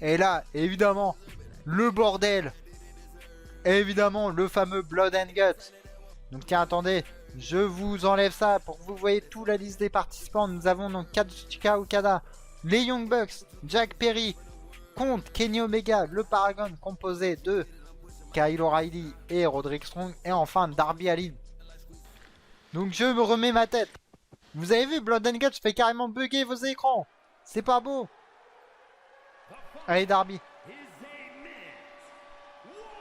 Et là, évidemment, le bordel. Évidemment, le fameux Blood and Guts. Donc tiens, attendez, je vous enlève ça pour que vous voyez toute la liste des participants. Nous avons donc Kazuchika Okada, les Young Bucks, Jack Perry, contre Kenny Omega, le Paragon composé de Kyle O'Reilly et Roderick Strong. Et enfin, Darby Allin. Donc je me remets ma tête. Vous avez vu, Blood and Guts fait carrément bugger vos écrans. C'est pas beau. Allez, Darby.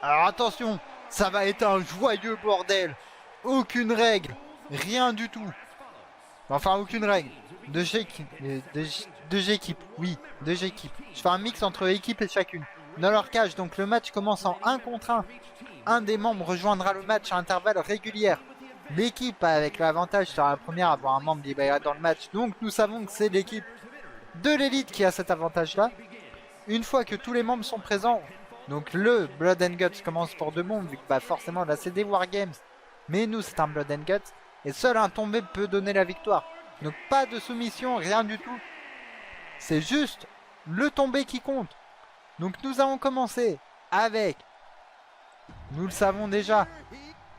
Alors attention, ça va être un joyeux bordel. Aucune règle, rien du tout. Enfin, aucune règle. Deux équipes, oui, deux équipes. Je fais un mix entre équipes et chacune. Dans leur cage, donc le match commence en 1 contre 1. Un des membres rejoindra le match à intervalles réguliers. L'équipe avec l'avantage sera la première à avoir un membre libéré dans le match. Donc nous savons que c'est l'équipe de l'élite qui a cet avantage-là. Une fois que tous les membres sont présents, donc le Blood and Guts commence pour 2 membres, vu que bah, forcément là c'est des Wargames. Mais nous c'est un Blood and Guts. Et seul un tombé peut donner la victoire. Donc pas de soumission, rien du tout. C'est juste le tombé qui compte. Donc nous allons commencer avec, nous le savons déjà,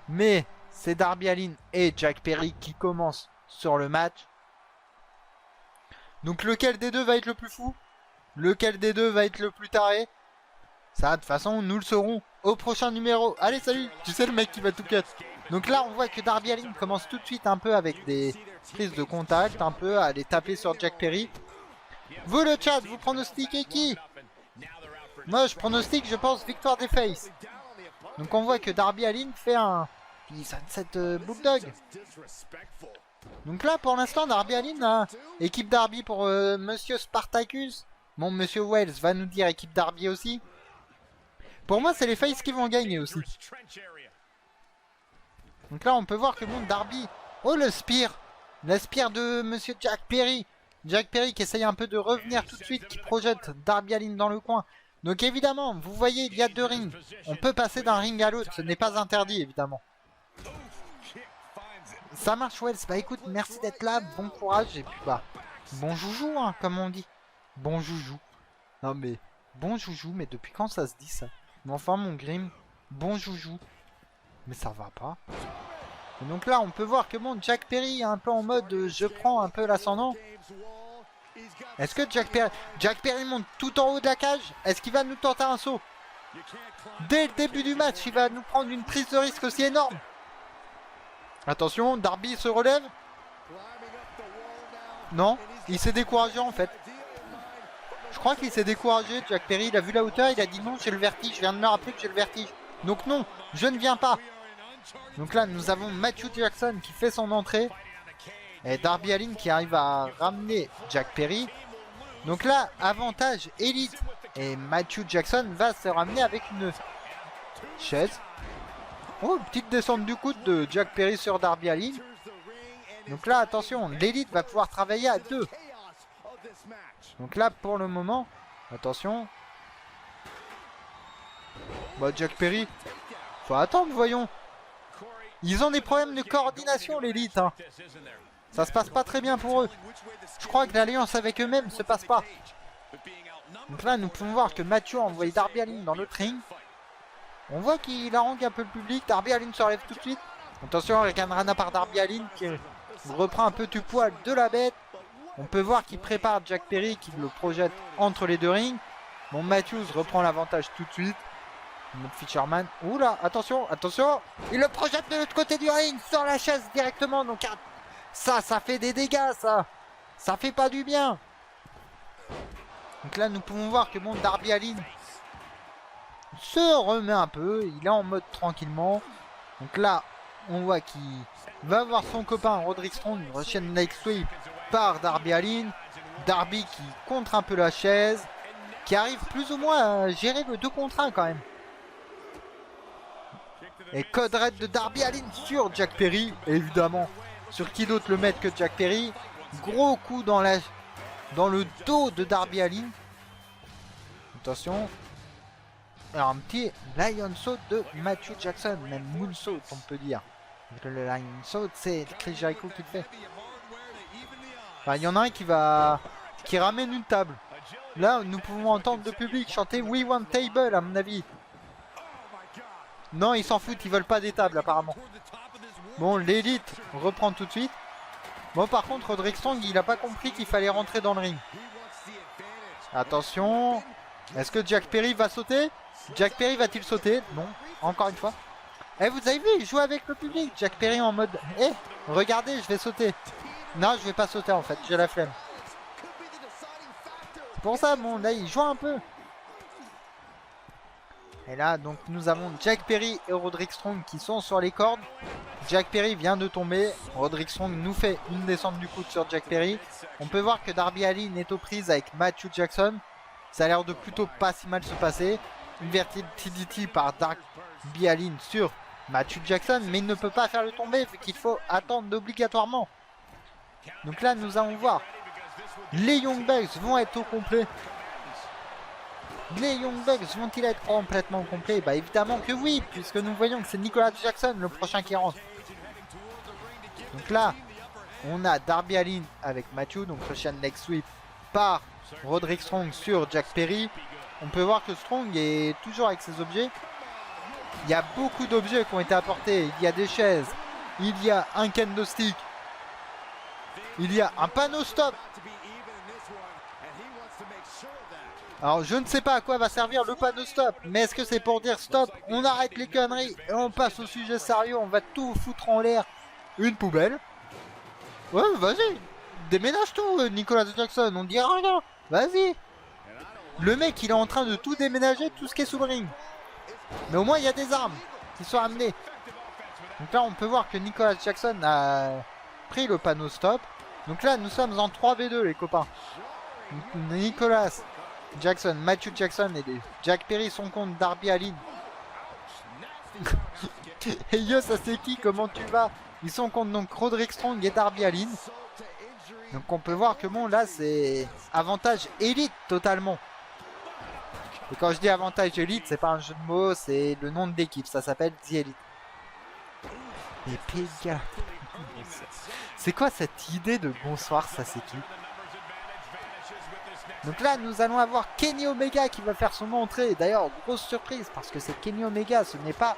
mais c'est Darby Allin et Jack Perry qui commencent sur le match. Donc lequel des deux va être le plus fou? Lequel des deux va être le plus taré? Ça, de toute façon, nous le saurons au prochain numéro. Allez, salut! Tu sais le mec qui va tout cut. Donc là, on voit que Darby Allin commence tout de suite un peu avec des prises de contact, un peu à aller taper sur Jack Perry. Vous le chat, vous pronostiquez qui? Moi, je pronostique, je pense, victoire des Faces. Donc on voit que Darby Allin fait un cette Bulldog. Donc là, pour l'instant, Darby Allin, équipe Darby pour Monsieur Spartacus. Bon, Monsieur Wells va nous dire équipe Darby aussi. Pour moi, c'est les Faces qui vont gagner aussi. Donc là, on peut voir que bon, Darby... Oh, le Spear! La Spear de Monsieur Jack Perry. Jack Perry qui essaye un peu de revenir tout de suite, qui projette Darby Allin dans le coin. Donc évidemment, vous voyez, il y a 2 rings. On peut passer d'un ring à l'autre, ce n'est pas interdit, évidemment. Ça marche, Wells. Bah écoute, merci d'être là, bon courage, et puis bah... Bon joujou, hein, comme on dit. Bon joujou. Non mais... Bon joujou, mais depuis quand ça se dit ça? Mais enfin, mon Grim, bon joujou. Mais ça va pas. Et donc là, on peut voir que bon, Jack Perry est un peu en mode je prends un peu l'ascendant. Est-ce que Jack Perry monte tout en haut de la cage? Est-ce qu'il va nous tenter un saut? Dès le début du match, il va nous prendre une prise de risque aussi énorme. Attention, Darby se relève. Non, il s'est découragé en fait. Je crois qu'il s'est découragé, Jack Perry. Il a vu la hauteur, il a dit non, j'ai le vertige. Je viens de me rappeler que j'ai le vertige. Donc non, je ne viens pas. Donc là, nous avons Matthew Jackson qui fait son entrée. Et Darby Allin qui arrive à ramener Jack Perry. Donc là, avantage élite. Et Matthew Jackson va se ramener avec une chaise. Oh, petite descente du coude de Jack Perry sur Darby Allin. Donc là, attention, l'élite va pouvoir travailler à 2. Donc là, pour le moment, attention. Bah, Jack Perry, faut attendre, voyons. Ils ont des problèmes de coordination, l'élite. Hein. Ça se passe pas très bien pour eux. Je crois que l'alliance avec eux-mêmes se passe pas. Donc là, nous pouvons voir que Mathieu a envoyé Darby Allin dans le ring. On voit qu'il harangue un peu le public. Darby Allin se relève tout de suite. Attention, Rana par Darby Allin qui reprend un peu du poil de la bête. On peut voir qu'il prépare Jack Perry qui le projette entre les 2 rings. Bon, Matthews reprend l'avantage tout de suite. Notre Fisherman. Oula, attention, attention. Il le projette de l'autre côté du ring sur la chaise directement. Donc ça fait des dégâts, ça. Ça fait pas du bien. Donc là, nous pouvons voir que bon, Darby Allin se remet un peu. Il est en mode tranquillement. Donc là, on voit qu'il va voir son copain Roderick Strong. Russian Night Sweep par Darby Allin. Darby qui contre un peu la chaise. Qui arrive plus ou moins à gérer le 2 contre 1 quand même. Et code red de Darby Allin sur Jack Perry, évidemment. Sur qui d'autre le mettre que Jack Perry. Gros coup dans le dos de Darby Allin. Attention. Alors un petit Lion Saut de Matthew Jackson. Même Moonsault on peut dire. Le Lion Saut c'est Chris Jericho qui le fait. Enfin, il y en a un qui ramène une table. Là, nous pouvons entendre le public chanter We want table, à mon avis. Non, ils s'en foutent, ils veulent pas des tables, apparemment. Bon, l'élite reprend tout de suite. Bon, par contre, Roderick Strong, il a pas compris qu'il fallait rentrer dans le ring. Attention. Est-ce que Jack Perry va sauter? Jack Perry va-t-il sauter? Non, encore une fois. Eh, vous avez vu, il joue avec le public. Jack Perry en mode, eh, regardez, je vais sauter. Non, je vais pas sauter en fait, j'ai la flemme. C'est pour ça, bon, là, il joue un peu. Et là, donc, nous avons Jack Perry et Roderick Strong qui sont sur les cordes. Jack Perry vient de tomber. Roderick Strong nous fait une descente du coude sur Jack Perry. On peut voir que Darby Allin est aux prises avec Matthew Jackson. Ça a l'air de plutôt pas si mal se passer. Inverted TDT par Darby Allin sur Matthew Jackson. Mais il ne peut pas faire le tomber vu qu'il faut attendre obligatoirement. Donc là, nous allons voir. Les Young Bucks vont être au complet. Les Young Bucks vont-ils être complètement au complet? Bah évidemment que oui, puisque nous voyons que c'est Nicholas Jackson le prochain qui rentre. Donc là, on a Darby Allin avec Matthew, donc Russian Leg Sweep par Roderick Strong sur Jack Perry. On peut voir que Strong est toujours avec ses objets. Il y a beaucoup d'objets qui ont été apportés. Il y a des chaises, il y a un kendo stick, il y a un panneau stop. Alors je ne sais pas à quoi va servir le panneau stop, mais est-ce que c'est pour dire stop, on arrête les conneries et on passe au sujet sérieux, on va tout foutre en l'air? Une poubelle. Ouais, vas-y, déménage tout, Nicholas Jackson, on dira rien, vas-y. Le mec il est en train de tout déménager, tout ce qui est sous le ring. Mais au moins il y a des armes qui sont amenées. Donc là on peut voir que Nicholas Jackson a pris le panneau stop. Donc là nous sommes en 3v2 les copains. Nicholas Jackson, Matthew Jackson et Jack Perry sont contre Darby Allin. Et yo, ça c'est qui? Comment tu vas? Ils sont contre donc Roderick Strong et Darby Allin. Donc on peut voir que bon là c'est avantage élite totalement. Et quand je dis avantage élite, c'est pas un jeu de mots, c'est le nom de l'équipe, ça s'appelle The Elite. Et puis gars, c'est quoi cette idée de bonsoir, ça c'est qui? Donc là, nous allons avoir Kenny Omega qui va faire son entrée. D'ailleurs, grosse surprise parce que c'est Kenny Omega, ce n'est pas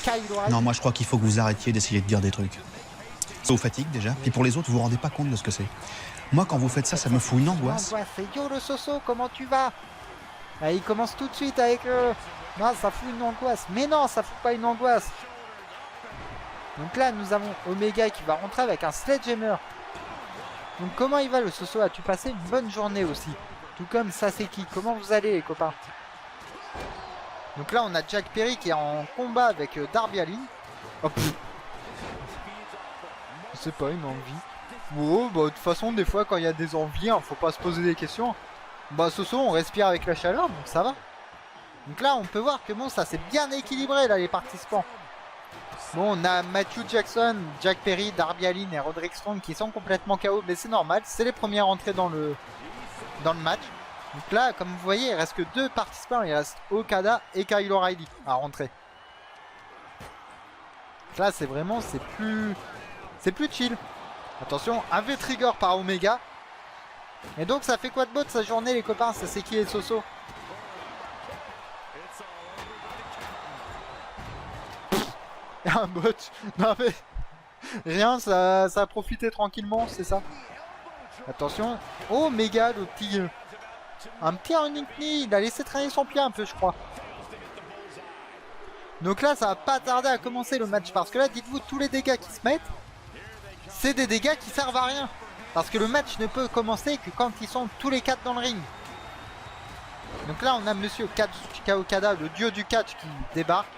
Kyle O'Reilly. Non, moi je crois qu'il faut que vous arrêtiez d'essayer de dire des trucs. Ça vous fatigue déjà, puis pour les autres, vous vous rendez pas compte de ce que c'est. Moi, quand vous faites ça, ça me fout une angoisse. C'est yo le Soso, comment tu vas? Ah, il commence tout de suite avec non, ça fout une angoisse. Mais non, ça fout pas une angoisse. Donc là, nous avons Omega qui va rentrer avec un Sledgehammer. Donc comment il va le Soso? As-tu passé une bonne journée aussi? Tout comme Saseki. Comment vous allez les copains? Donc là on a Jack Perry qui est en combat avec Darby Allin. Oh, je sais pas, une envie. Oh, bah de toute façon des fois quand il y a des envies, hein, faut pas se poser des questions. Bah Soso on respire avec la chaleur donc ça va. Donc là on peut voir que bon ça c'est bien équilibré là les participants. Bon, on a Matthew Jackson, Jack Perry, Darby Allin et Roderick Strong qui sont complètement KO, mais c'est normal, c'est les premiers entrées dans le match. Donc là, comme vous voyez, il reste que 2 participants, il reste Okada et Kyle O'Reilly à rentrer. Donc là, c'est vraiment, c'est plus chill. Attention, un V-Trigger par Omega. Et donc, ça fait quoi de beau de sa journée, les copains? Ça c'est qui est Soso? Un bot. Non mais rien, ça a profité tranquillement, c'est ça. Attention. Oh méga le petit un petit running knee, il a laissé traîner son pied un peu je crois. Donc là ça va pas tarder à commencer le match parce que là dites-vous tous les dégâts qui se mettent, c'est des dégâts qui servent à rien. Parce que le match ne peut commencer que quand ils sont tous les 4 dans le ring. Donc là on a monsieur Kazuchika Okada, le dieu du catch qui débarque.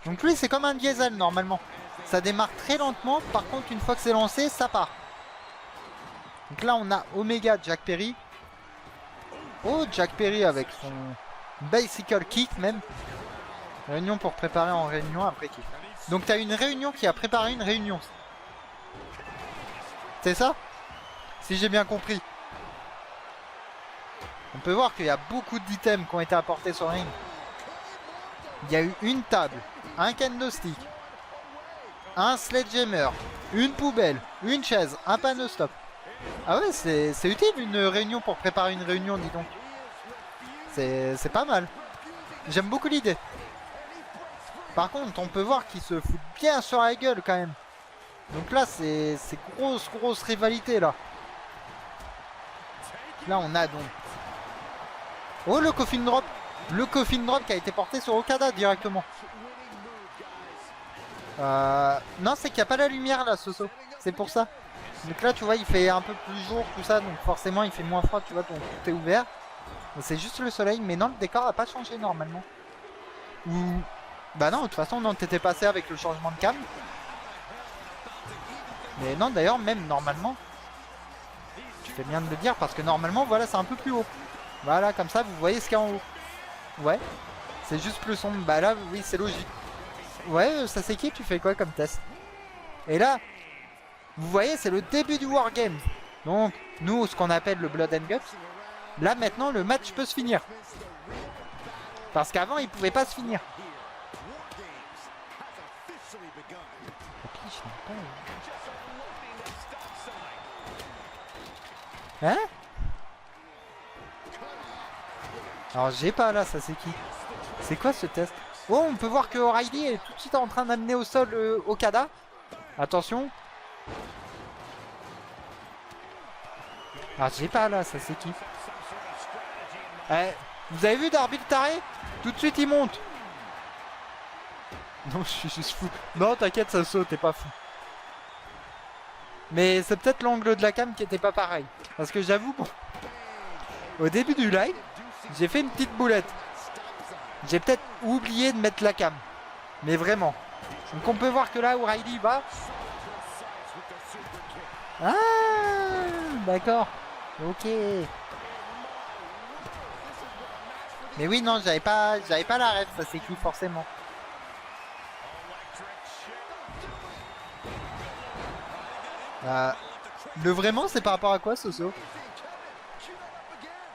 Donc lui c'est comme un diesel normalement. Ça démarre très lentement, par contre une fois que c'est lancé, ça part. Donc là on a Omega Jack Perry. Oh Jack Perry avec son bicycle kick même. Réunion pour préparer en réunion après kick. Donc t'as une réunion qui a préparé une réunion. C'est ça? Si j'ai bien compris. On peut voir qu'il y a beaucoup d'items qui ont été apportés sur le ring. Il y a eu une table, un kendo stick, un sledgehammer, une poubelle, une chaise, un panneau stop. Ah ouais, c'est utile une réunion pour préparer une réunion, dis donc. C'est pas mal. J'aime beaucoup l'idée. Par contre, on peut voir qu'ils se foutent bien sur la gueule quand même. Donc là, c'est grosse rivalité là. Là, on a donc... Oh, le coffin drop. Le coffin drop qui a été porté sur Okada directement. Non, c'est qu'il n'y a pas la lumière là, Soso. C'est pour ça. Donc là, tu vois, il fait un peu plus jour, tout ça. Donc forcément, il fait moins froid, tu vois, donc tout est ouvert. C'est juste le soleil. Mais non, le décor n'a pas changé normalement. Ou... Bah non, de toute façon, non, t'étais passé avec le changement de cam. Mais non, d'ailleurs, même normalement... Tu fais bien de le dire parce que normalement, voilà, c'est un peu plus haut. Voilà, comme ça, vous voyez ce qu'il y a en haut. Ouais. C'est juste plus sombre. Bah là, oui, c'est logique. Ouais, ça c'est qui? Tu fais quoi comme test? Et là, vous voyez, c'est le début du Wargame. Donc, nous, ce qu'on appelle le Blood and Guts. Là, maintenant, le match peut se finir. Parce qu'avant, il pouvait pas se finir. Hein? Alors, j'ai pas là, ça c'est qui? C'est quoi ce test? Oh, on peut voir que O'Reilly est tout de suite en train d'amener au sol Okada. Attention. Alors, j'ai pas là, ça c'est qui? Vous avez vu Darby le taré? Tout de suite il monte. Non, je suis juste fou. Non, t'inquiète, ça saute, t'es pas fou. Mais c'est peut-être l'angle de la cam qui était pas pareil. Parce que j'avoue, bon, au début du live, j'ai fait une petite boulette. J'ai peut-être oublié de mettre la cam. Mais vraiment. Donc on peut voir que là, O'Reilly va. Ah, d'accord. Ok. Mais oui, non, j'avais pas la ref, ça c'est qui forcément. Le vraiment, c'est par rapport à quoi, Soso?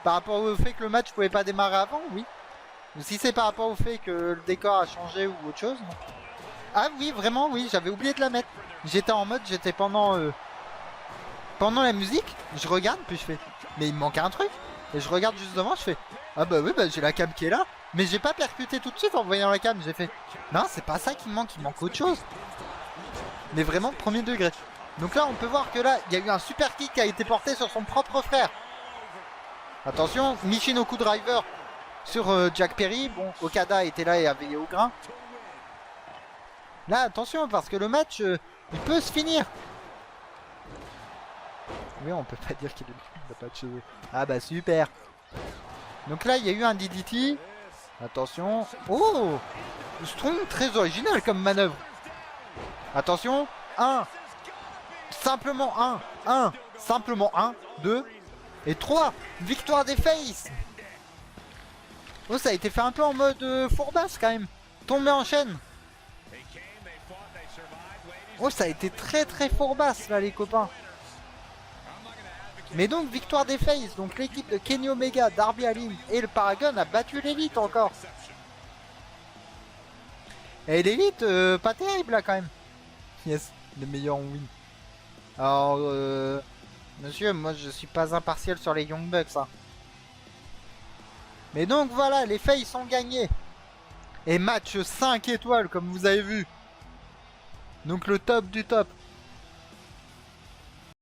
Par rapport au fait que le match pouvait pas démarrer avant, oui. Ou si c'est par rapport au fait que le décor a changé ou autre chose, non. Ah oui, vraiment, oui, j'avais oublié de la mettre. J'étais en mode, j'étais pendant la musique, je regarde, puis je fais, mais il me manque un truc. Et je regarde juste devant, je fais, ah bah oui, bah j'ai la cam qui est là. Mais j'ai pas percuté tout de suite en voyant la cam, j'ai fait, non, c'est pas ça qui me manque, il manque autre chose. Mais vraiment, premier degré. Donc là, on peut voir que là, il y a eu un super kick qui a été porté sur son propre frère. Attention, Michinoku Driver sur Jack Perry. Bon, Okada était là et a veillé au grain. Là, attention, parce que le match, il peut se finir. Oui, on peut pas dire qu'il n'a pas de cheveux. Ah bah super. Donc là, il y a eu un DDT. Attention. Oh, Strong, très original comme manœuvre. Attention. 1. Simplement 1. Simplement 1. 2. Et 3. Victoire des Faces. Oh, ça a été fait un peu en mode fourbasse quand même. Tombé en chaîne. Oh, ça a été très fourbasse là les copains. Mais donc victoire des Faces. Donc l'équipe de Kenny Omega, Darby Allin et le Paragon a battu l'élite encore. Et l'élite, pas terrible là quand même. Yes, les meilleurs ont win. Alors, monsieur, moi je suis pas impartial sur les Young Bucks. Hein. Mais donc voilà, les Faces ont gagné. Et match 5 étoiles comme vous avez vu. Donc le top du top.